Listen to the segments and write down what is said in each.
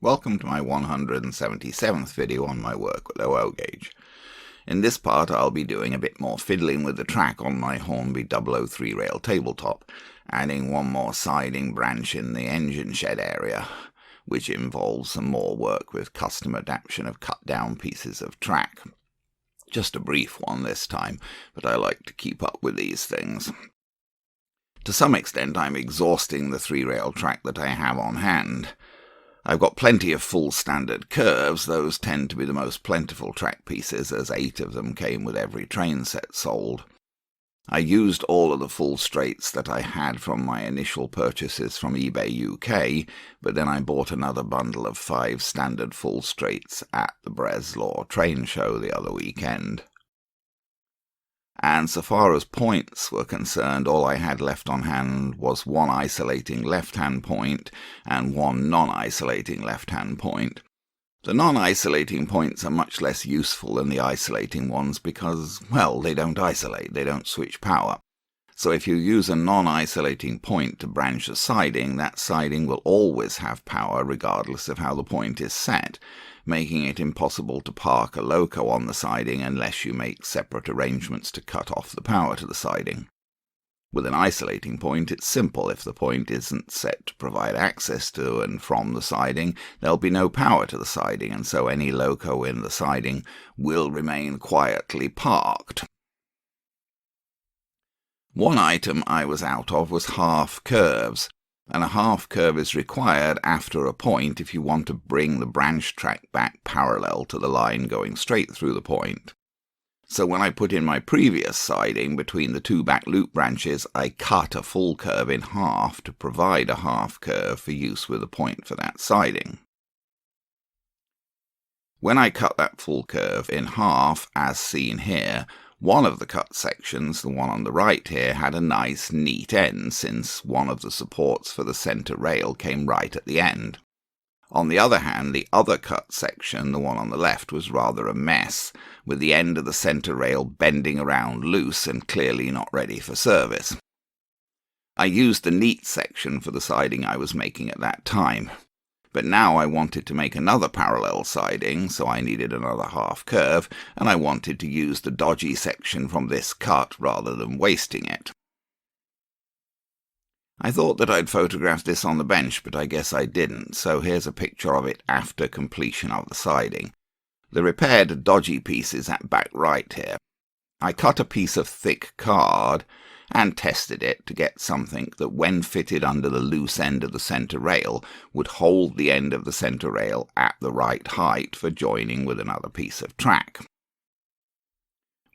Welcome to my 177th video on my work with OO gauge. In this part I'll be doing a bit more fiddling with the track on my Hornby Dublo 3-rail tabletop, adding one more siding branch in the engine shed area, which involves some more work with custom adaption of cut down pieces of track. Just a brief one this time, but I like to keep up with these things. To some extent I'm exhausting the 3-rail track that I have on hand. I've got plenty of full standard curves. Those tend to be the most plentiful track pieces, as 8 of them came with every train set sold. I used all of the full straights that I had from my initial purchases from eBay UK, but then I bought another bundle of 5 standard full straights at the Breslau train show the other weekend. And so far as points were concerned, all I had left on hand was one isolating left-hand point and one non-isolating left-hand point. The non-isolating points are much less useful than the isolating ones because, well, they don't isolate, they don't switch power. So if you use a non-isolating point to branch a siding, that siding will always have power regardless of how the point is set, making it impossible to park a loco on the siding unless you make separate arrangements to cut off the power to the siding. With an isolating point, it's simple. If the point isn't set to provide access to and from the siding, there'll be no power to the siding, and so any loco in the siding will remain quietly parked. One item I was out of was half curves, and a half curve is required after a point if you want to bring the branch track back parallel to the line going straight through the point. So when I put in my previous siding between the 2 back loop branches, I cut a full curve in half to provide a half curve for use with a point for that siding. When I cut that full curve in half, as seen here, one of the cut sections, the one on the right here, had a nice neat end since one of the supports for the centre rail came right at the end. On the other hand, the other cut section, the one on the left, was rather a mess, with the end of the centre rail bending around loose and clearly not ready for service. I used the neat section for the siding I was making at that time. But now I wanted to make another parallel siding, so I needed another half curve, and I wanted to use the dodgy section from this cut rather than wasting it. I thought that I'd photographed this on the bench, but I guess I didn't, so here's a picture of it after completion of the siding. The repaired dodgy piece is at back right here. I cut a piece of thick card and tested it to get something that when fitted under the loose end of the centre rail would hold the end of the centre rail at the right height for joining with another piece of track.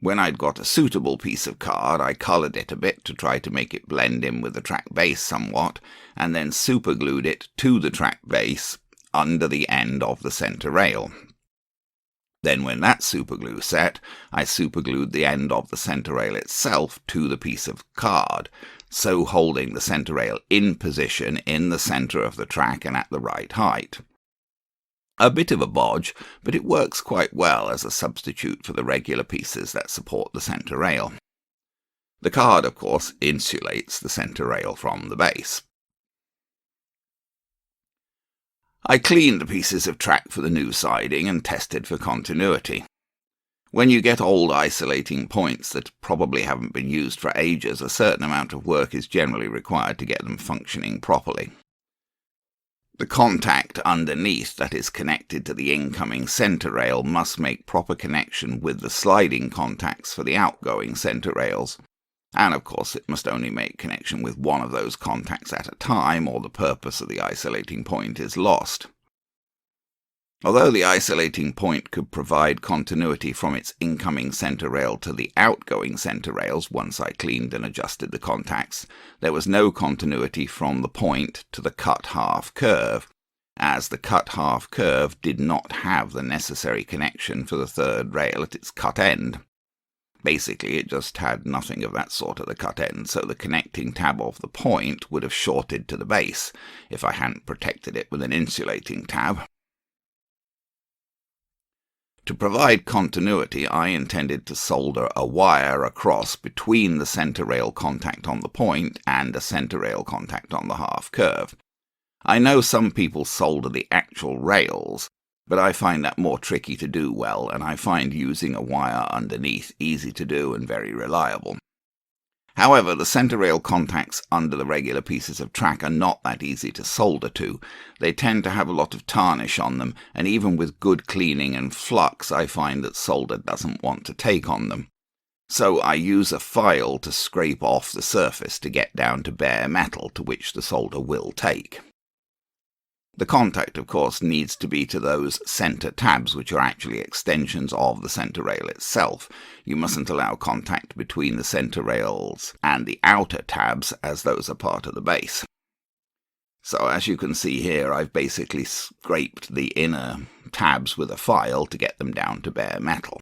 When I'd got a suitable piece of card, I coloured it a bit to try to make it blend in with the track base somewhat, and then superglued it to the track base under the end of the centre rail. Then when that superglue set, I superglued the end of the centre rail itself to the piece of card, so holding the centre rail in position in the centre of the track and at the right height. A bit of a bodge, but it works quite well as a substitute for the regular pieces that support the centre rail. The card, of course, insulates the centre rail from the base. I cleaned the pieces of track for the new siding and tested for continuity. When you get old isolating points that probably haven't been used for ages, a certain amount of work is generally required to get them functioning properly. The contact underneath that is connected to the incoming centre rail must make proper connection with the sliding contacts for the outgoing centre rails. And of course it must only make connection with one of those contacts at a time, or the purpose of the isolating point is lost. Although the isolating point could provide continuity from its incoming centre rail to the outgoing centre rails once I cleaned and adjusted the contacts, there was no continuity from the point to the cut half curve, as the cut half curve did not have the necessary connection for the third rail at its cut end. Basically, it just had nothing of that sort at the cut end, so the connecting tab of the point would have shorted to the base if I hadn't protected it with an insulating tab. To provide continuity, I intended to solder a wire across between the centre rail contact on the point and a centre rail contact on the half curve. I know some people solder the actual rails, but I find that more tricky to do well, and I find using a wire underneath easy to do and very reliable. However, the centre rail contacts under the regular pieces of track are not that easy to solder to. They tend to have a lot of tarnish on them, and even with good cleaning and flux, I find that solder doesn't want to take on them. So I use a file to scrape off the surface to get down to bare metal to which the solder will take. The contact, of course, needs to be to those centre tabs, which are actually extensions of the centre rail itself. You mustn't allow contact between the centre rails and the outer tabs, as those are part of the base. So as you can see here, I've basically scraped the inner tabs with a file to get them down to bare metal.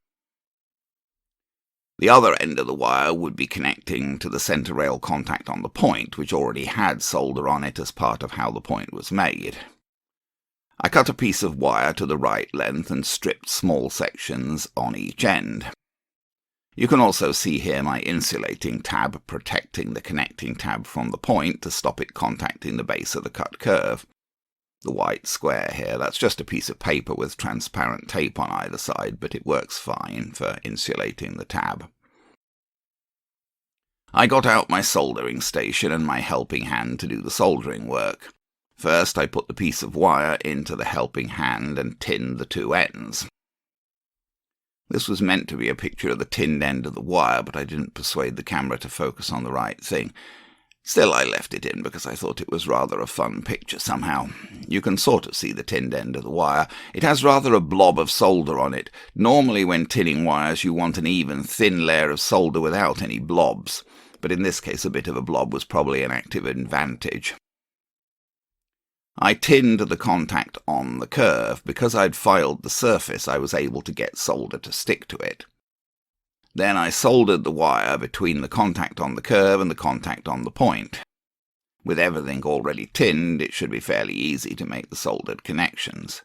The other end of the wire would be connecting to the centre rail contact on the point, which already had solder on it as part of how the point was made. I cut a piece of wire to the right length and stripped small sections on each end. You can also see here my insulating tab protecting the connecting tab from the point to stop it contacting the base of the cut curve. The white square here, that's just a piece of paper with transparent tape on either side, but it works fine for insulating the tab. I got out my soldering station and my helping hand to do the soldering work. First, I put the piece of wire into the helping hand and tinned the two ends. This was meant to be a picture of the tinned end of the wire, but I didn't persuade the camera to focus on the right thing. Still, I left it in because I thought it was rather a fun picture somehow. You can sort of see the tinned end of the wire. It has rather a blob of solder on it. Normally when tinning wires you want an even, thin layer of solder without any blobs, but in this case a bit of a blob was probably an active advantage. I tinned the contact on the curve. Because I'd filed the surface, I was able to get solder to stick to it. Then I soldered the wire between the contact on the curve and the contact on the point. With everything already tinned, it should be fairly easy to make the soldered connections.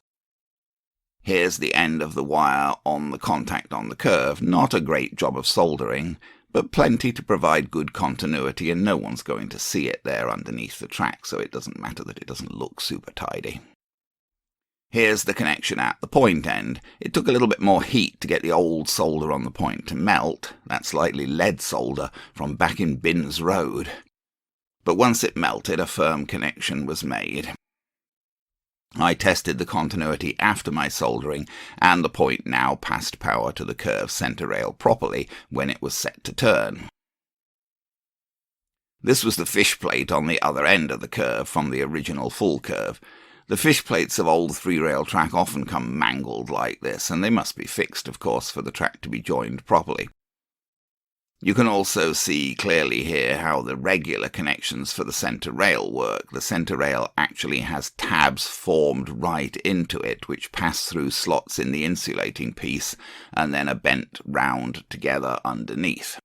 Here's the end of the wire on the contact on the curve. Not a great job of soldering, but plenty to provide good continuity, and no one's going to see it there underneath the track, so it doesn't matter that it doesn't look super tidy. Here's the connection at the point end. It took a little bit more heat to get the old solder on the point to melt. That's likely lead solder from back in Binns Road. But once it melted, a firm connection was made. I tested the continuity after my soldering, and the point now passed power to the curve centre rail properly when it was set to turn. This was the fish plate on the other end of the curve from the original full curve. The fish plates of old three-rail track often come mangled like this, and they must be fixed, of course, for the track to be joined properly. You can also see clearly here how the regular connections for the centre rail work. The centre rail actually has tabs formed right into it, which pass through slots in the insulating piece, and then are bent round together underneath.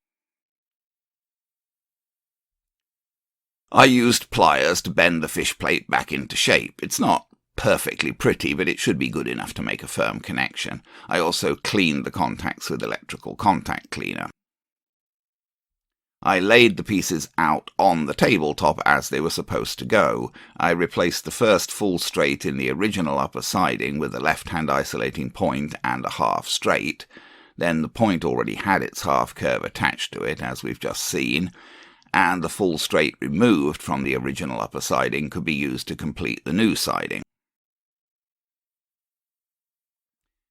I used pliers to bend the fish plate back into shape. It's not perfectly pretty, but it should be good enough to make a firm connection. I also cleaned the contacts with electrical contact cleaner. I laid the pieces out on the tabletop as they were supposed to go. I replaced the first full straight in the original upper siding with the left-hand isolating point and a half straight. Then the point already had its half curve attached to it, as we've just seen, and the full straight removed from the original upper siding could be used to complete the new siding.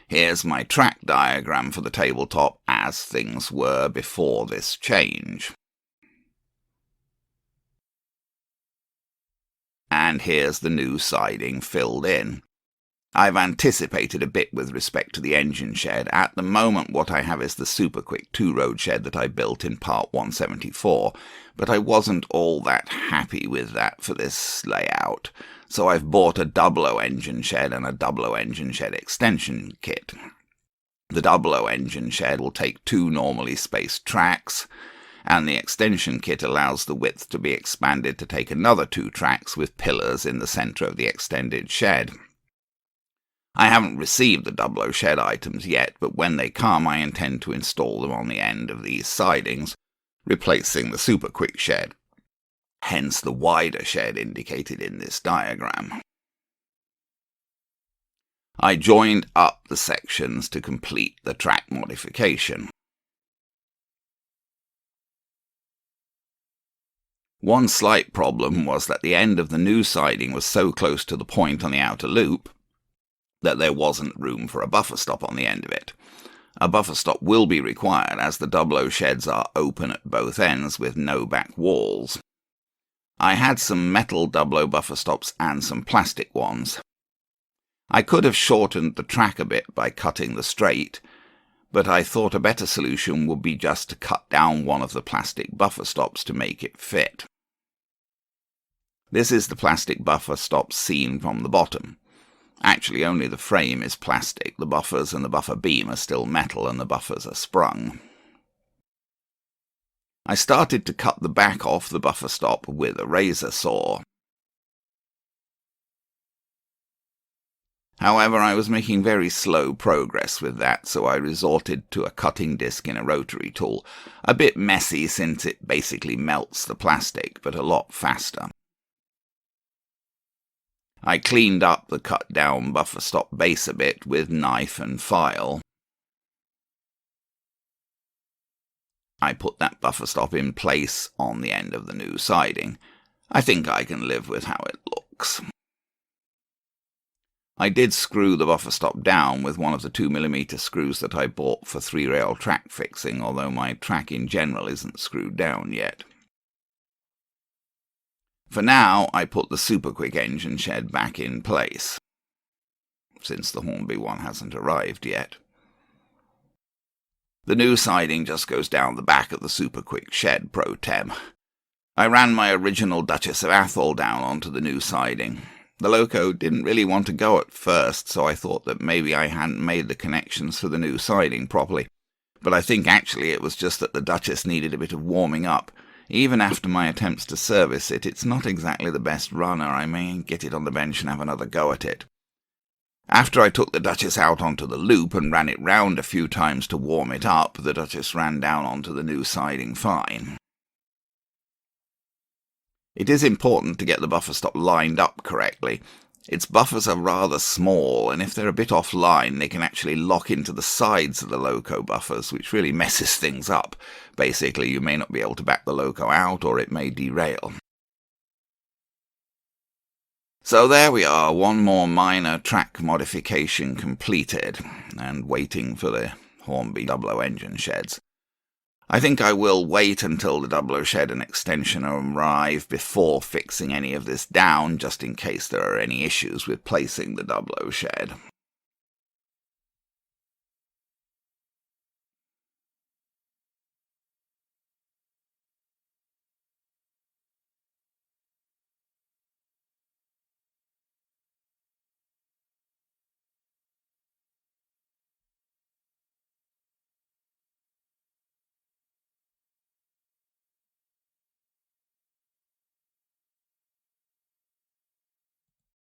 Here's my track diagram for the tabletop as things were before this change. And here's the new siding filled in. I've anticipated a bit with respect to the engine shed. At the moment what I have is the super quick two-road shed that I built in part 174, but I wasn't all that happy with that for this layout, so I've bought a Dublo engine shed and a Dublo engine shed extension kit. The Dublo engine shed will take two normally spaced tracks, and the extension kit allows the width to be expanded to take another two tracks with pillars in the centre of the extended shed. I haven't received the Dublo shed items yet, but when they come I intend to install them on the end of these sidings, replacing the super quick shed. hence the wider shed indicated in this diagram. I joined up the sections to complete the track modification. One slight problem was that the end of the new siding was so close to the point on the outer loop that there wasn't room for a buffer stop on the end of it. A buffer stop will be required as the Dublo sheds are open at both ends with no back walls. I had some metal Dublo buffer stops and some plastic ones. I could have shortened the track a bit by cutting the straight, but I thought a better solution would be just to cut down one of the plastic buffer stops to make it fit. This is the plastic buffer stop seen from the bottom. Actually, only the frame is plastic. The buffers and the buffer beam are still metal and the buffers are sprung. I started to cut the back off the buffer stop with a razor saw. However, I was making very slow progress with that, so I resorted to a cutting disc in a rotary tool. A bit messy since it basically melts the plastic, but a lot faster. I cleaned up the cut-down buffer stop base a bit with knife and file. I put that buffer stop in place on the end of the new siding. I think I can live with how it looks. I did screw the buffer stop down with one of the 2mm screws that I bought for 3-rail track fixing, although my track in general isn't screwed down yet. For now, I put the Super Quick engine shed back in place, since the Hornby one hasn't arrived yet. The new siding just goes down the back of the Super Quick shed, pro tem. I ran my original Duchess of Atholl down onto the new siding. The loco didn't really want to go at first, so I thought that maybe I hadn't made the connections for the new siding properly. But I think actually it was just that the Duchess needed a bit of warming up. Even after my attempts to service it, it's not exactly the best runner. I may get it on the bench and have another go at it. After I took the Duchess out onto the loop and ran it round a few times to warm it up, the Duchess ran down onto the new siding fine. It is important to get the buffer stop lined up correctly. Its buffers are rather small, and if they're a bit offline, they can actually lock into the sides of the loco buffers, which really messes things up. Basically, you may not be able to back the loco out, or it may derail. So there we are, one more minor track modification completed, and waiting for the Hornby Dublo engine sheds. I think I will wait until the Dublo shed and extension arrive before fixing any of this down, just in case there are any issues with placing the Dublo shed.